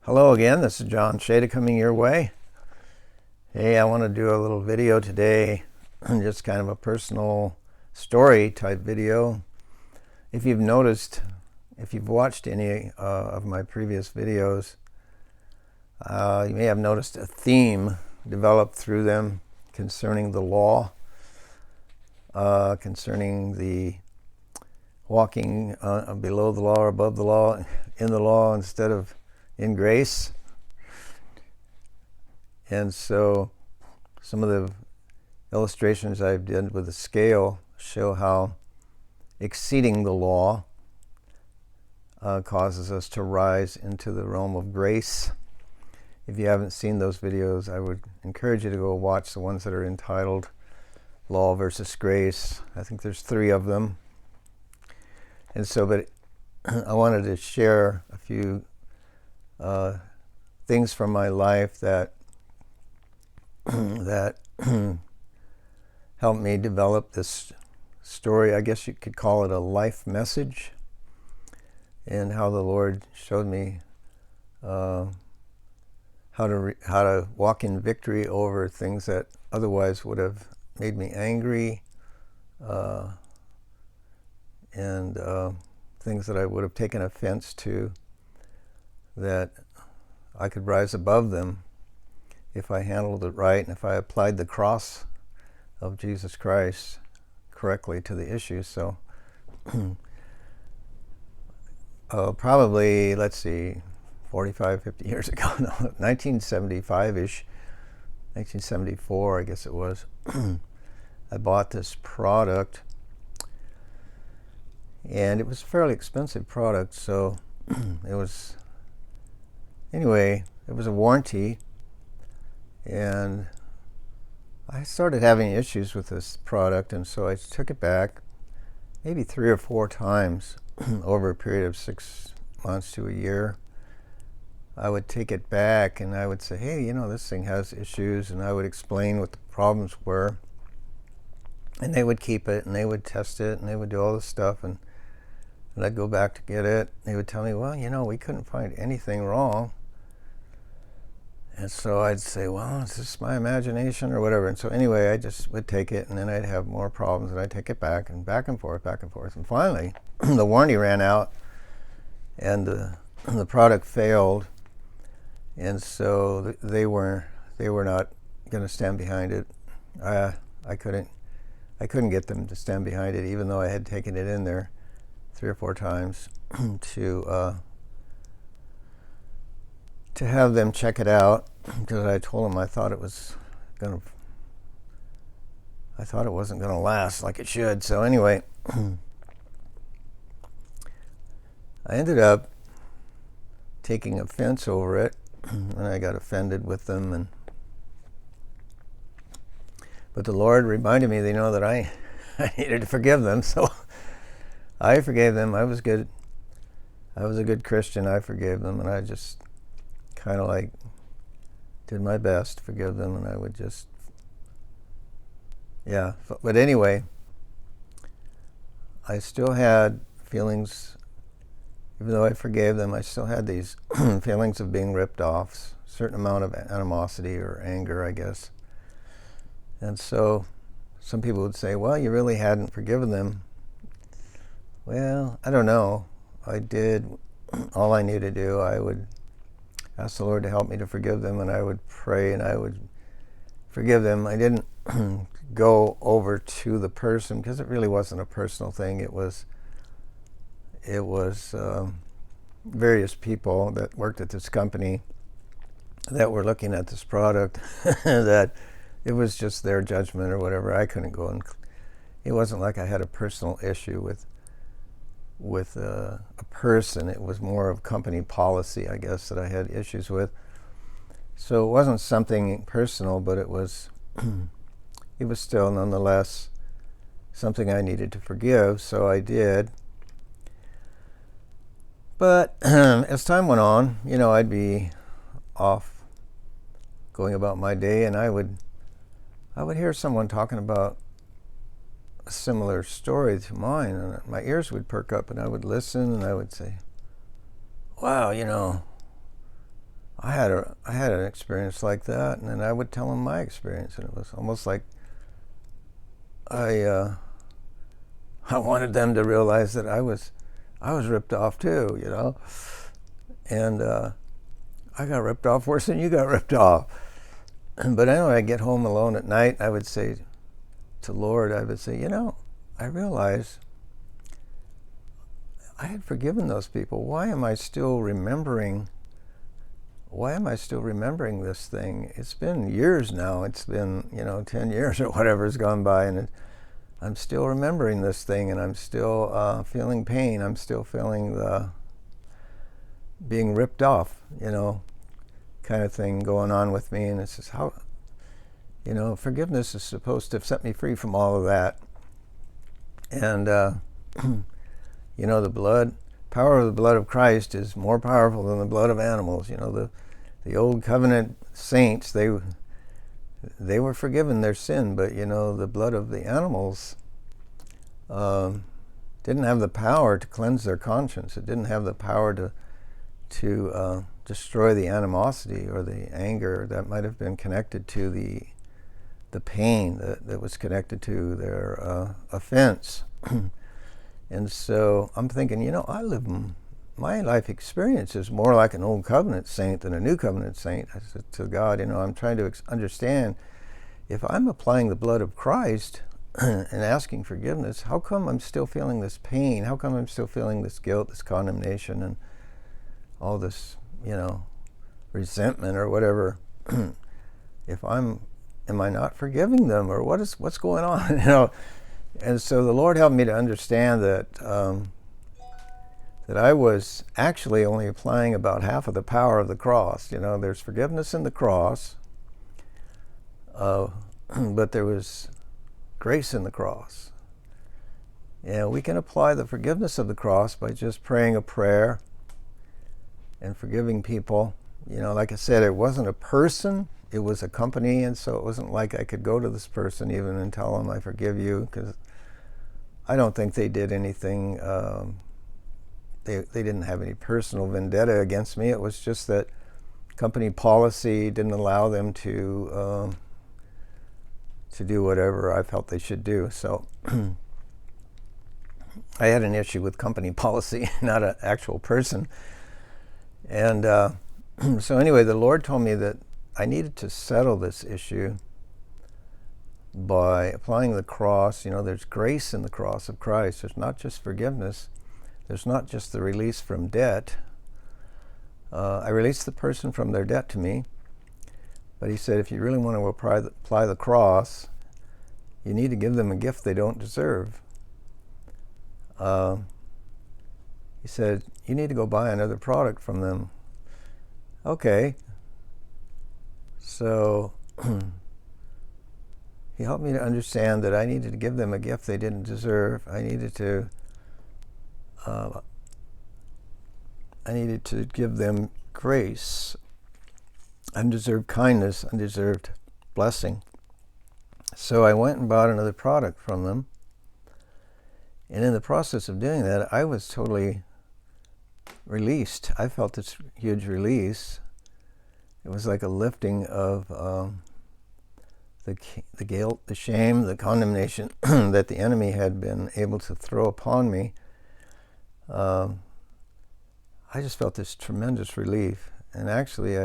Hello again, this is John Shada coming your way. Hey, I want to do a little video today, just kind of a personal story type video. If you've noticed, if you've watched any of my previous videos, you may have noticed a theme developed through them concerning the law, concerning the walking below the law or above the law, in the law instead of in grace. And so some of the illustrations I've done with the scale show how exceeding the law causes us to rise into the realm of grace. If you haven't seen those videos, I would encourage you to go watch the ones that are entitled Law versus Grace. I think there's 3 of them. And so, but I wanted to share a few things from my life that helped me develop this story. I guess you could call it a life message, and how the Lord showed me how to walk in victory over things that otherwise would have made me angry, and things that I would have taken offense to, that I could rise above them if I handled it right and if I applied the cross of Jesus Christ correctly to the issue. So probably, let's see, 45, 50 years ago, no, 1975-ish, 1974, I guess it was, I bought this product, and it was a fairly expensive product, so it was, anyway, it was a warranty, and I started having issues with this product, and so I took it back maybe 3 or 4 times over a period of 6 months to a year. I would take it back and I would say, hey, you know, this thing has issues, and I would explain what the problems were, and they would keep it and they would test it and they would do all this stuff, and I'd go back to get it. They would tell me, well, you know, we couldn't find anything wrong. And so I'd say, well, is this my imagination or whatever? And so anyway, I just would take it, and then I'd have more problems, and I'd take it back and forth, back and forth. And finally, the warranty ran out, and the product failed. And so they were not going to stand behind it. I couldn't get them to stand behind it, even though I had taken it in there 3 or 4 times to have them check it out, because I told them I thought it wasn't going to last like it should. So anyway, I ended up taking offense over it, and I got offended with them, but the Lord reminded me, that I needed to forgive them. So I forgave them. I was good. I was a good Christian. I forgave them, and I just kind of like did my best to forgive them, and I would just, yeah. But anyway, I still had feelings. Even though I forgave them, I still had these feelings of being ripped off, a certain amount of animosity or anger, I guess. And so some people would say, well, you really hadn't forgiven them. Well, I don't know. I did all I knew to do. I would ask the Lord to help me to forgive them, and I would pray and I would forgive them. I didn't go over to the person, because it really wasn't a personal thing. It was various people that worked at this company that were looking at this product that it was just their judgment or whatever. I couldn't go, and it wasn't like I had a personal issue with a person. It was more of company policy, I guess, that I had issues with. So it wasn't something personal, but it was still nonetheless something I needed to forgive, so I did. But as time went on, I'd be off going about my day, and I would hear someone talking about a similar story to mine, and my ears would perk up, and I would listen, and I would say, wow, I had an experience like that, and then I would tell them my experience, and it was almost like I I wanted them to realize that I was ripped off too, you know, and I got ripped off worse than you got ripped off. But anyway, I get home alone at night. I would say to Lord, I would say, you know, I realize I had forgiven those people. Why am I still remembering? Why am I still remembering this thing? It's been years now. It's been, 10 years or whatever has gone by, and I'm still remembering this thing, and I'm still feeling pain. I'm still feeling the being ripped off, kind of thing going on with me. And it's just how, forgiveness is supposed to have set me free from all of that. And, the power of the blood of Christ is more powerful than the blood of animals. The old covenant saints, they were forgiven their sin, but the blood of the animals didn't have the power to cleanse their conscience. It didn't have the power to destroy the animosity or the anger that might have been connected to the pain that was connected to their offense. And so I'm thinking, my life experience is more like an old covenant saint than a new covenant saint. I said to God, I'm trying to understand, if I'm applying the blood of Christ and asking forgiveness, how come I'm still feeling this pain? How come I'm still feeling this guilt, this condemnation, and all this, resentment or whatever? Am I not forgiving them, or what's going on? And so the Lord helped me to understand that that I was actually only applying about half of the power of the cross. There's forgiveness in the cross, but there was grace in the cross. And we can apply the forgiveness of the cross by just praying a prayer and forgiving people. Like I said, it wasn't a person, it was a company, and so it wasn't like I could go to this person even and tell them I forgive you, because I don't think they did anything. They didn't have any personal vendetta against me. It was just that company policy didn't allow them to do whatever I felt they should do. So I had an issue with company policy, not an actual person. And so anyway, the Lord told me that I needed to settle this issue by applying the cross. There's grace in the cross of Christ. There's not just forgiveness. There's not just the release from debt. I released the person from their debt to me. But he said, if you really want to apply the cross, you need to give them a gift they don't deserve. He said, you need to go buy another product from them. Okay. So he helped me to understand that I needed to give them a gift they didn't deserve. I needed to give them grace, undeserved kindness, undeserved blessing. So I went and bought another product from them. And in the process of doing that, I was totally released. I felt this huge release. It was like a lifting of the guilt, the shame, the condemnation that the enemy had been able to throw upon me. I just felt this tremendous relief. And actually,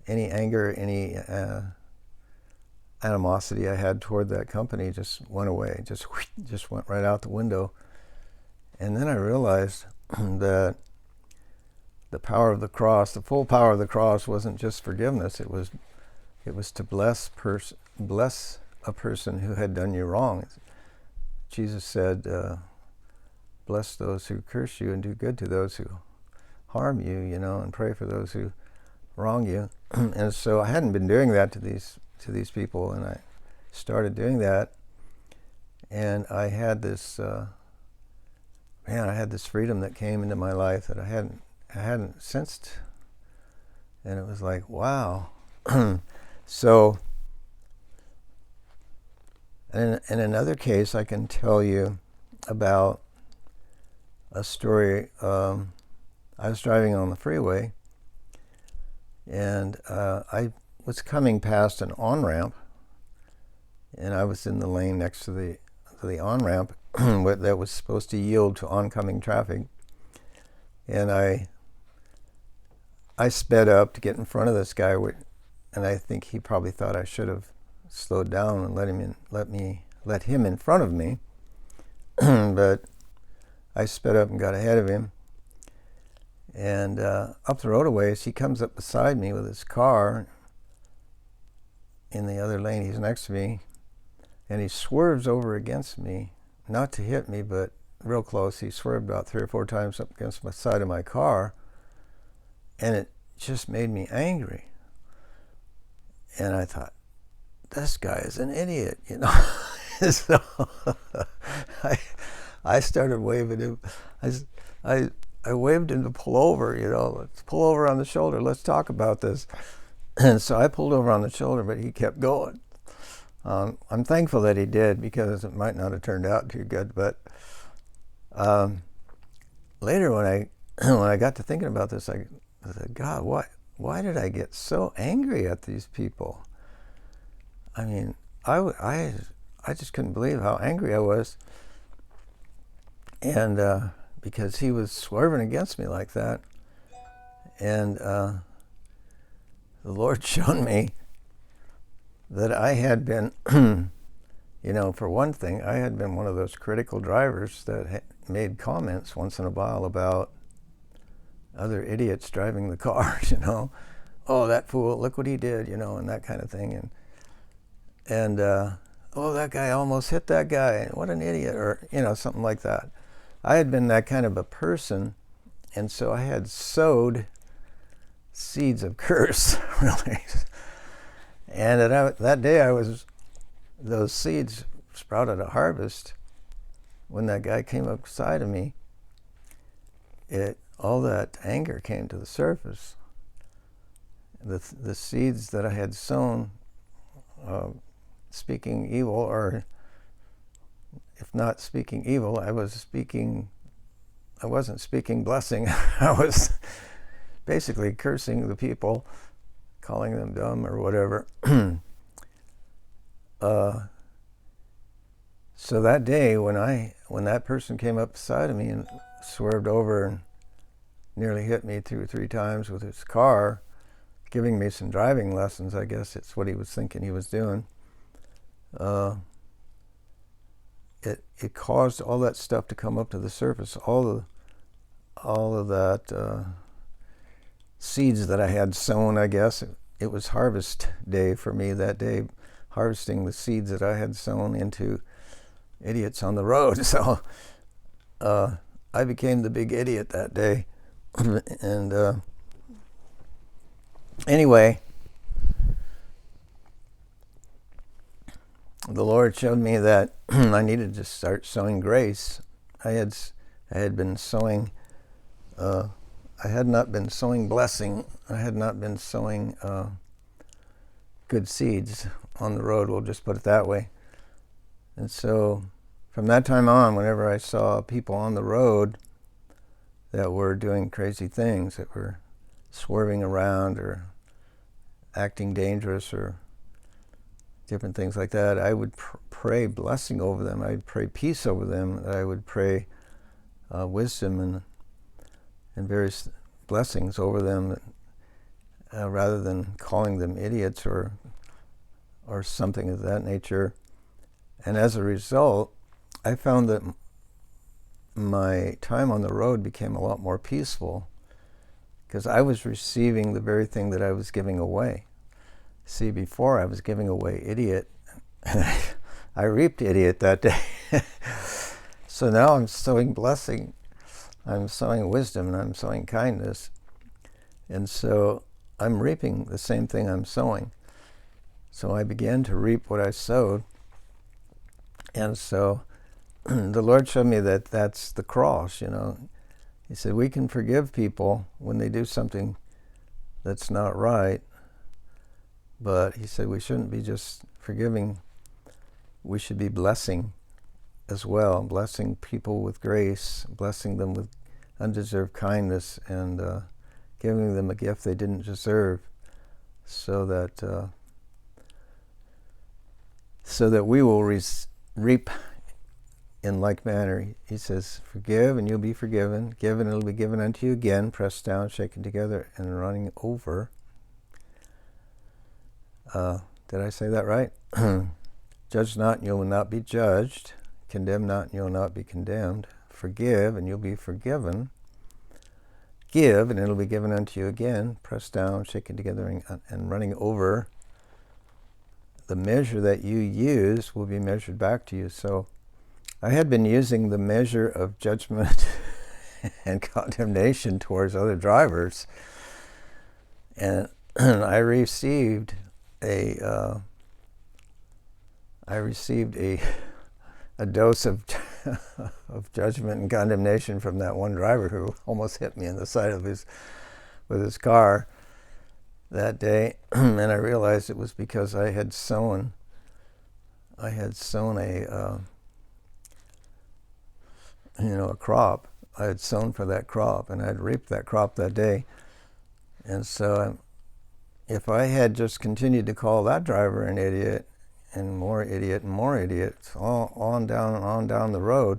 any anger, any animosity I had toward that company just went away, just went right out the window. And then I realized that the power of the cross, the full power of the cross, wasn't just forgiveness. It was to bless a person who had done you wrong. Jesus said, bless those who curse you and do good to those who harm you, and pray for those who wrong you. And so I hadn't been doing that to these people, and I started doing that, and I had this freedom that came into my life that I hadn't sensed, and it was like, wow. So in another case, I can tell you about a story. I was driving on the freeway, And I was coming past an on-ramp, and I was in the lane next to the on-ramp that was supposed to yield to oncoming traffic. And I sped up to get in front of this guy, and I think he probably thought I should have slowed down and let him in front of me. But I sped up and got ahead of him. And up the road a ways, he comes up beside me with his car in the other lane. He's next to me, and he swerves over against me, not to hit me, but real close. He swerved about 3 or 4 times up against the side of my car, and it just made me angry. And I thought, this guy is an idiot, you know. So I started waving him. I waved him to pull over, you know. Let's pull over on the shoulder. Let's talk about this. And so I pulled over on the shoulder, but he kept going. I'm thankful that he did, because it might not have turned out too good. But later, when I got to thinking about this, I said, God, why did I get so angry at these people? I mean, I just couldn't believe how angry I was. And because he was swerving against me like that. And the Lord showed me that I had been, you know, for one thing, I had been one of those critical drivers that made comments once in a while about other idiots driving the cars, you know. Oh, that fool, look what he did, you know, and that kind of thing. And oh, that guy almost hit that guy, what an idiot, or, you know, something like that. I had been that kind of a person, and so I had sowed seeds of curse, really. And that day, those seeds sprouted a harvest. When that guy came up beside of me, all that anger came to the surface. The seeds that I had sown, speaking evil, or if not speaking evil, I wasn't speaking blessing. I was basically cursing the people, calling them dumb or whatever. So that day, when that person came up beside of me and swerved over and nearly hit me 2 or 3 times with his car, giving me some driving lessons, I guess it's what he was thinking he was doing. It caused all that stuff to come up to the surface. All of that seeds that I had sown, I guess. It was harvest day for me that day, harvesting the seeds that I had sown into idiots on the road. So I became the big idiot that day. And anyway, the Lord showed me that I needed to start sowing grace. I had been sowing, I had not been sowing blessing. I had not been sowing good seeds on the road, we'll just put it that way. And so from that time on, whenever I saw people on the road that were doing crazy things, that were swerving around or acting dangerous or different things like that, I would pray blessing over them. I would pray peace over them. I would pray wisdom and various blessings over them, rather than calling them idiots or something of that nature. And as a result, I found that my time on the road became a lot more peaceful, because I was receiving the very thing that I was giving away. See, before I was giving away idiot, and I reaped idiot that day. So now I'm sowing blessing, I'm sowing wisdom, and I'm sowing kindness. And so I'm reaping the same thing I'm sowing. So I began to reap what I sowed. And so the Lord showed me that that's the cross, you know. He said, we can forgive people when they do something that's not right. But he said we shouldn't be just forgiving. We should be blessing as well, blessing people with grace, blessing them with undeserved kindness, and giving them a gift they didn't deserve. so that we will reap in like manner. He says, forgive and you'll be forgiven. Give and it'll be given unto you again, pressed down, shaken together, and running over. Did I say that right? Judge not and you will not be judged. Condemn not and you will not be condemned. Forgive and you'll be forgiven. Give and it'll be given unto you again, pressed down, shaken together, and running over. The measure that you use will be measured back to you. So I had been using the measure of judgment and condemnation towards other drivers, and I received a dose of of judgment and condemnation from that one driver who almost hit me in the side of with his car that day. And I realized it was because I had sown a crop. I had sown for that crop, and I had reaped that crop that day. And so if I had just continued to call that driver an idiot and more idiots, all on down the road,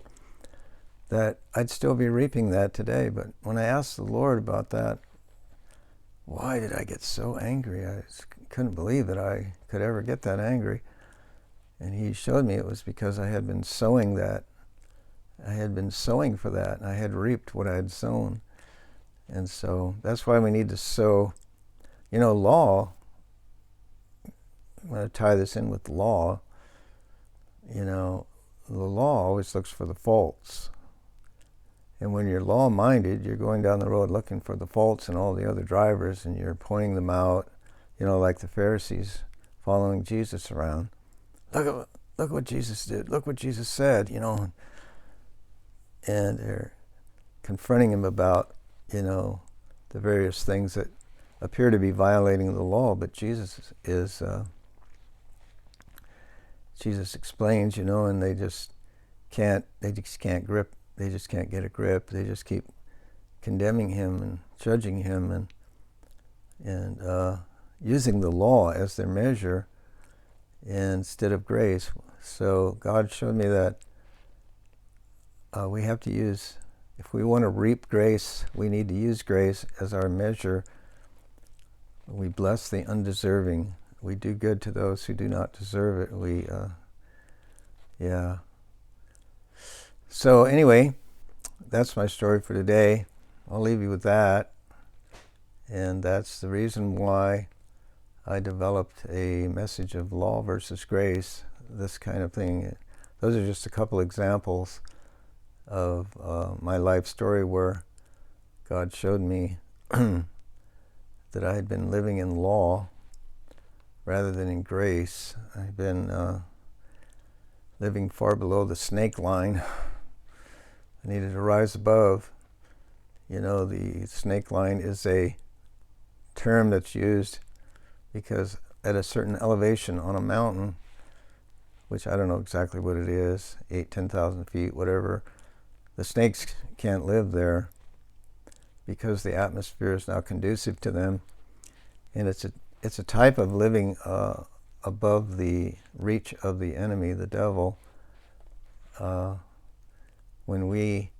that I'd still be reaping that today. But when I asked the Lord about that, why did I get so angry? I just couldn't believe that I could ever get that angry. And he showed me it was because I had been sowing that. I had been sowing for that, and I had reaped what I had sown. And so that's why we need to sow. Law, I'm going to tie this in with law. The law always looks for the faults. And when you're law-minded, you're going down the road looking for the faults in all the other drivers, and you're pointing them out, like the Pharisees following Jesus around. Look what Jesus did. Look what Jesus said, And they're confronting him about, the various things that appear to be violating the law, but Jesus explains, and they just can't get a grip. They just keep condemning him and judging him and using the law as their measure instead of grace. So God showed me that we have to use, if we want to reap grace, we need to use grace as our measure. We bless the undeserving. We do good to those who do not deserve it. So anyway, that's my story for today. I'll leave you with that. And that's the reason why I developed a message of law versus grace, this kind of thing. Those are just a couple examples of my life story where God showed me that I had been living in law rather than in grace. I've been living far below the snake line. I needed to rise above. The snake line is a term that's used because at a certain elevation on a mountain, which I don't know exactly what it is, 10,000 feet, whatever, the snakes can't live there because the atmosphere is now conducive to them. And it's a type of living above the reach of the enemy, the devil. When we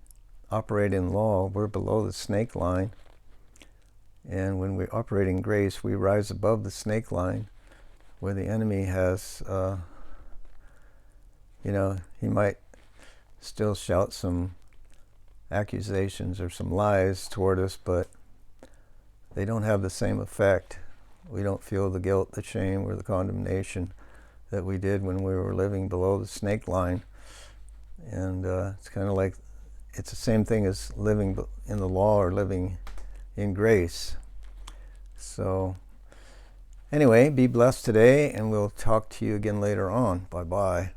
operate in law, we're below the snake line. And when we operate in grace, we rise above the snake line, where the enemy has, he might still shout some accusations or some lies toward us, but they don't have the same effect. We don't feel the guilt, the shame, or the condemnation that we did when we were living below the snake line. And it's kind of like, it's the same thing as living in the law or living in grace. So anyway, be blessed today, and we'll talk to you again later on. Bye-bye.